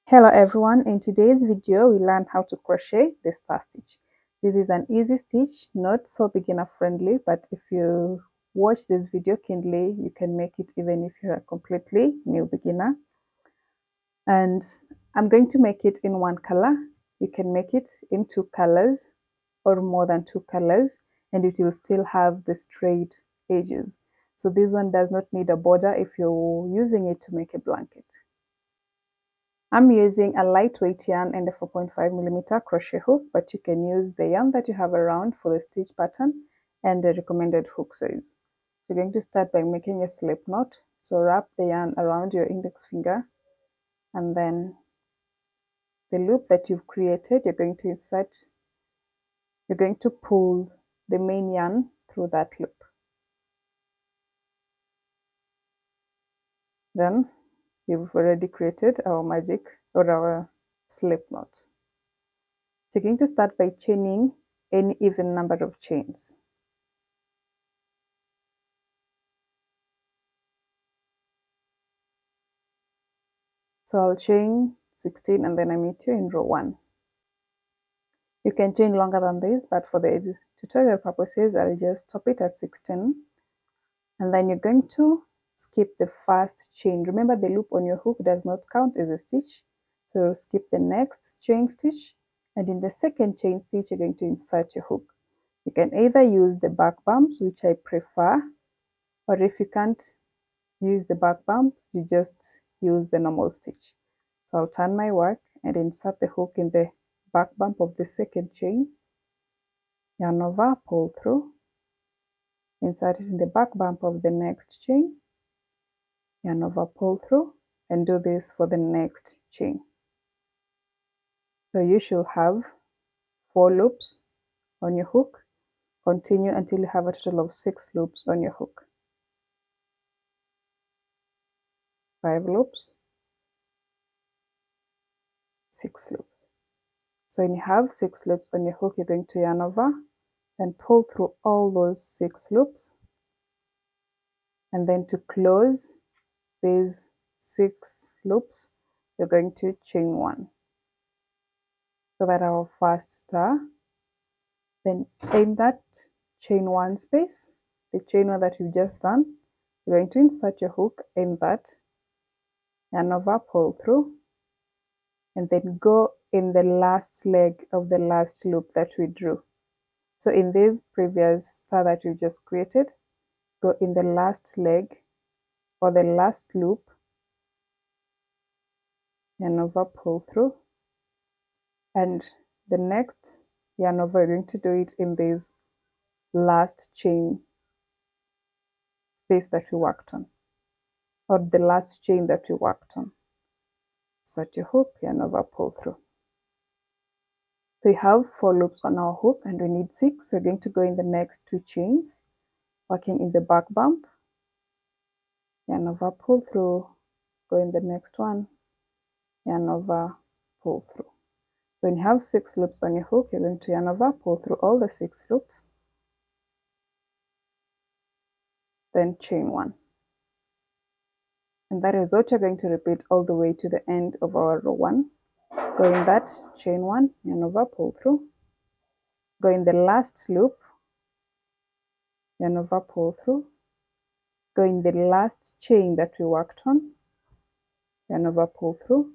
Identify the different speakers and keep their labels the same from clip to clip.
Speaker 1: Hello everyone, in today's video we learn how to crochet the star stitch. This is an easy stitch, not so beginner friendly, but if you watch this video keenly you can make it even if you're a completely new beginner. And I'm going to make it in one color. You can make it in two colors or more than two colors and it will still have the straight edges. So this one does not need a border if you're using it to make a blanket. I'm using a lightweight yarn and a 4.5mm crochet hook, but you can use the yarn that you have around for the stitch pattern and the recommended hook size. You're going to start by making a slip knot. So wrap the yarn around your index finger and then the loop that you've created, you're going to pull the main yarn through that loop. Then we've already created our magic or our slip knot. So you're going to start by chaining any even number of chains. So I'll chain 16 and then I meet you in row 1. You can chain longer than this, but for the tutorial purposes, I'll just stop it at 16. And then you're going to skip the first chain. Remember, the loop on your hook does not count as a stitch. So skip the next chain stitch. And in the second chain stitch, you're going to insert your hook. You can either use the back bumps, which I prefer, or if you can't use the back bumps, you just use the normal stitch. So I'll turn my work and insert the hook in the back bump of the second chain, yarn over, pull through, insert it in the back bump of the next chain, yarn over, pull through, and do this for the next chain. So you should have 4 loops on your hook. Continue until you have a total of 6 loops on your hook. 5 loops, 6 loops. So when you have 6 loops on your hook, you're going to yarn over and pull through all those 6 loops. And then to close these 6 loops, you're going to chain 1. So that our first star. Then in that chain 1 space, the chain 1 that you've just done, you're going to insert your hook in that, yarn over, pull through, and then go in the last leg of the last loop that we drew. So in this previous star that we just created, go in the last leg or the last loop, yarn over, pull through, and the next yarn over, you're going to do it in this last chain space that we worked on, or the last chain that we worked on. Insert your hook, yarn over, pull through. So we have 4 loops on our hook and we need 6, so we're going to go in the next 2 chains, working in the back bump, yarn over, pull through, go in the next one, yarn over, pull through. So when you have 6 loops on your hook, you're going to yarn over, pull through all the 6 loops, then chain 1. And that is what you're going to repeat all the way to the end of our row 1. Go in that, chain 1, yarn over, pull through, go in the last loop, yarn over, pull through, go in the last chain that we worked on, yarn over, pull through,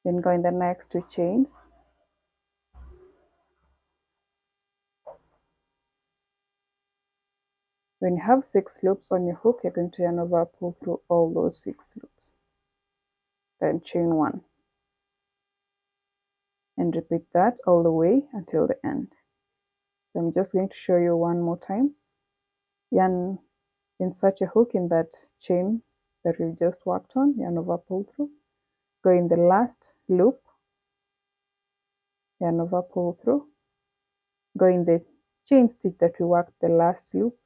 Speaker 1: then go in the next 2 chains, when you have 6 loops on your hook, you're going to yarn over, pull through all those 6 loops, then chain 1, and repeat that all the way until the end. So I'm just going to show you one more time. Yarn, insert your hook in that chain that we've just worked on, yarn over, pull through, go in the last loop, yarn over, pull through, go in the chain stitch that we worked the last loop,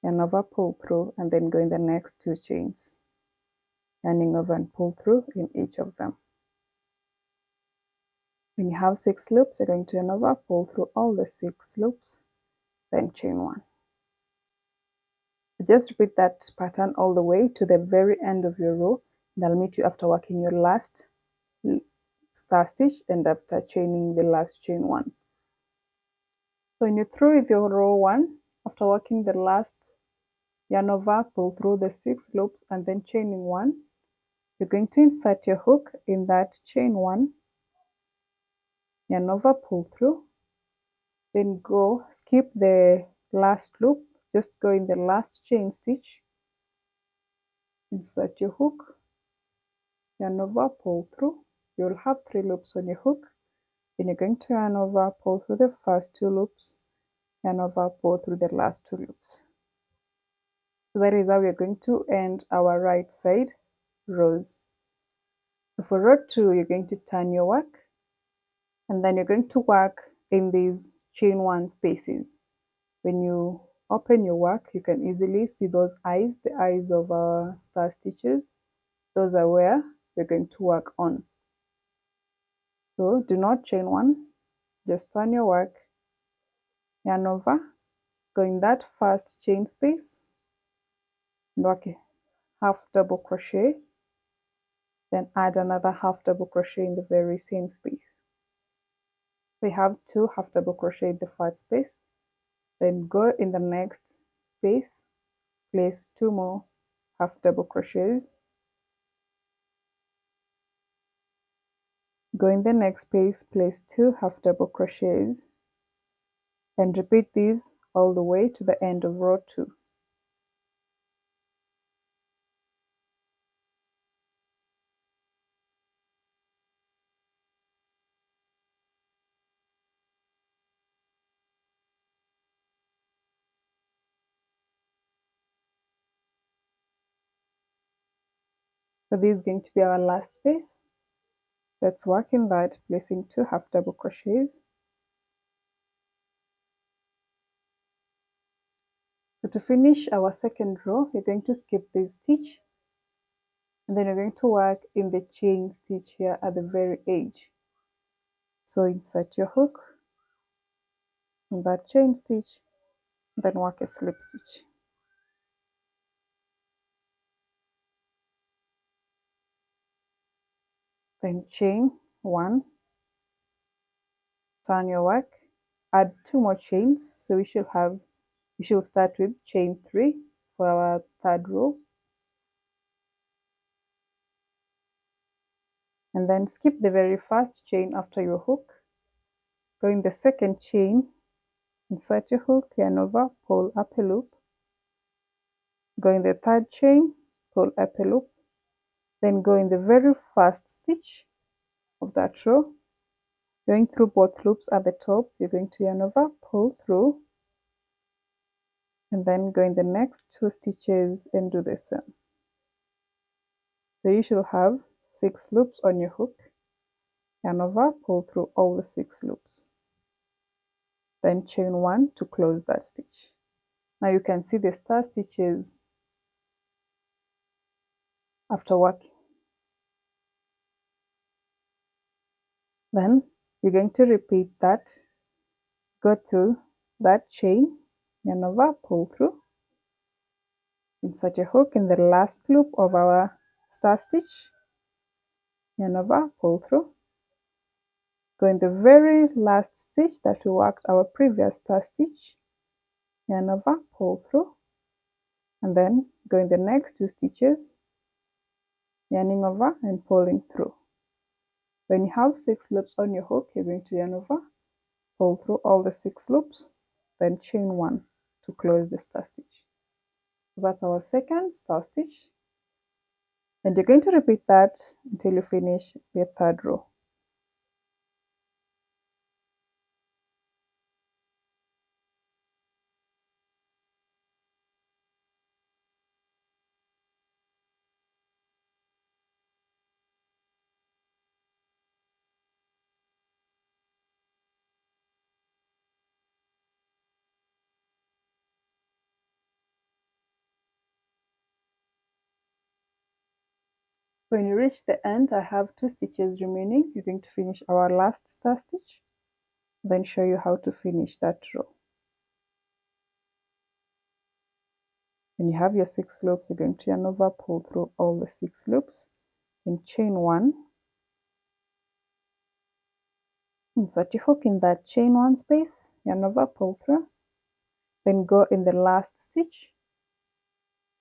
Speaker 1: yarn over, pull through, and then go in the next 2 chains, yarning over and pull through in each of them. When you have 6 loops, you're going to yarn over, pull through all the 6 loops, then chain 1. So just repeat that pattern all the way to the very end of your row, and I'll meet you after working your last star stitch, and after chaining the last chain 1. So when you're through with your row 1, after working the last yarn over, pull through the 6 loops and then chaining 1, you're going to insert your hook in that chain 1, yarn over, pull through, then go skip the last loop, just go in the last chain stitch, insert your hook, yarn over, pull through. You'll have 3 loops on your hook. Then you're going to yarn over, pull through the first 2 loops, yarn over, pull through the last 2 loops. So that is how we're going to end our right side rows. So for row 2, you're going to turn your work, and then you're going to work in these chain 1 spaces. When you open your work, you can easily see those eyes, the eyes of our star stitches. Those are where we're going to work on. So do not chain 1, just turn your work, yarn over, go in that first chain space, and work a half double crochet, then add another half double crochet in the very same space. We have 2 half double crochet in the first space, then go in the next space, place 2 more half double crochets, go in the next space, place 2 half double crochets, and repeat these all the way to the end of row 2. So this is going to be our last space. Let's work in that, placing 2 half double crochets. So to finish our second row, you're going to skip this stitch, and then you're going to work in the chain stitch here at the very edge. So insert your hook in that chain stitch, then work a slip stitch. Then chain 1, turn your work, add 2 more chains, so we should start with chain 3 for our third row, and then skip the very first chain after your hook, go in the second chain, insert your hook, yarn over, pull up a loop, go in the third chain, pull up a loop, then go in the very first stitch of that row, going through both loops at the top, you're going to yarn over, pull through, and then go in the next 2 stitches and do the same. So you should have 6 loops on your hook, yarn over, pull through all the 6 loops, then chain 1 to close that stitch. Now you can see the star stitches after working. Then you're going to repeat that, go through that chain, yarn over, pull through, insert a hook in the last loop of our star stitch, yarn over, pull through, go in the very last stitch that we worked our previous star stitch, yarn over, pull through, and then go in the next 2 stitches, yarning over and pulling through. When you have 6 loops on your hook, you're going to yarn over, pull through all the 6 loops, then chain 1 to close the star stitch. So that's our second star stitch, and you're going to repeat that until you finish your third row. When you reach the end, I have 2 stitches remaining. You're going to finish our last star stitch, then show you how to finish that row. When you have your 6 loops, you're going to yarn over, pull through all the 6 loops, and chain 1, Insert your hook in that chain 1 space, yarn over, pull through, then go in the last stitch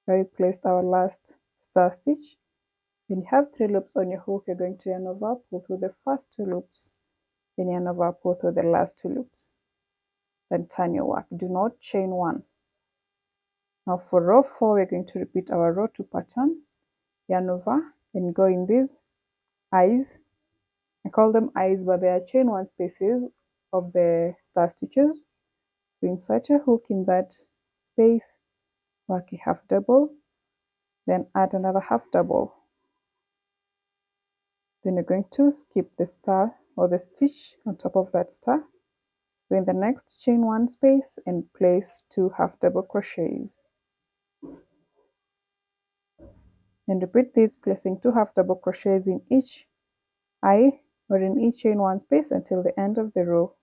Speaker 1: where we placed our last star stitch. When you have 3 loops on your hook, you're going to yarn over, pull through the first 2 loops, then yarn over, pull through the last 2 loops, then turn your work. Do not chain 1. Now for row 4, we're going to repeat our row 2 pattern, yarn over, and go in these eyes. I call them eyes, but they are chain 1 spaces of the star stitches. So insert your hook in that space, work a half double, then add another half double. Then you're going to skip the star or the stitch on top of that star. So in the next chain 1 space and place 2 half double crochets. And repeat this, placing 2 half double crochets in each eye or in each chain 1 space until the end of the row.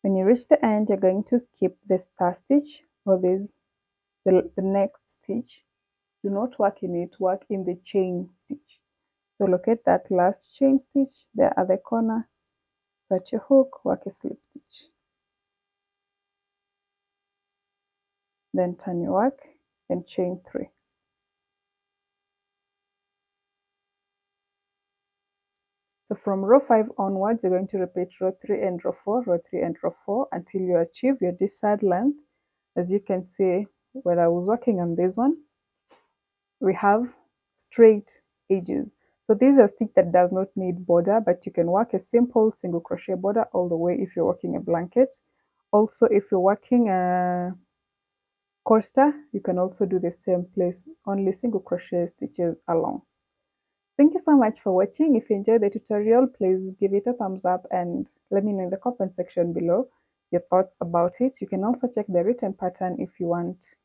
Speaker 1: When you reach the end, you're going to skip the star stitch or the next stitch. Do not work in it, work in the chain stitch. So locate that last chain stitch there at the corner, insert your hook, work a slip stitch. Then turn your work and chain 3. So from row 5 onwards, you're going to repeat row 3 and row 4, row 3 and row 4 until you achieve your desired length. As you can see, when I was working on this one, we have straight edges. So this is a stitch that does not need border, but you can work a simple single crochet border all the way if you're working a blanket. Also, if you're working a coaster, you can also do the same place, only single crochet stitches along. Thank you so much for watching. If you enjoyed the tutorial, please give it a thumbs up and let me know in the comment section below your thoughts about it. You can also check the written pattern if you want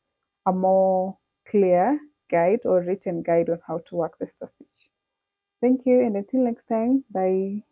Speaker 1: a more clear guide or written guide on how to work the star stitch. Thank you, and until next time, bye.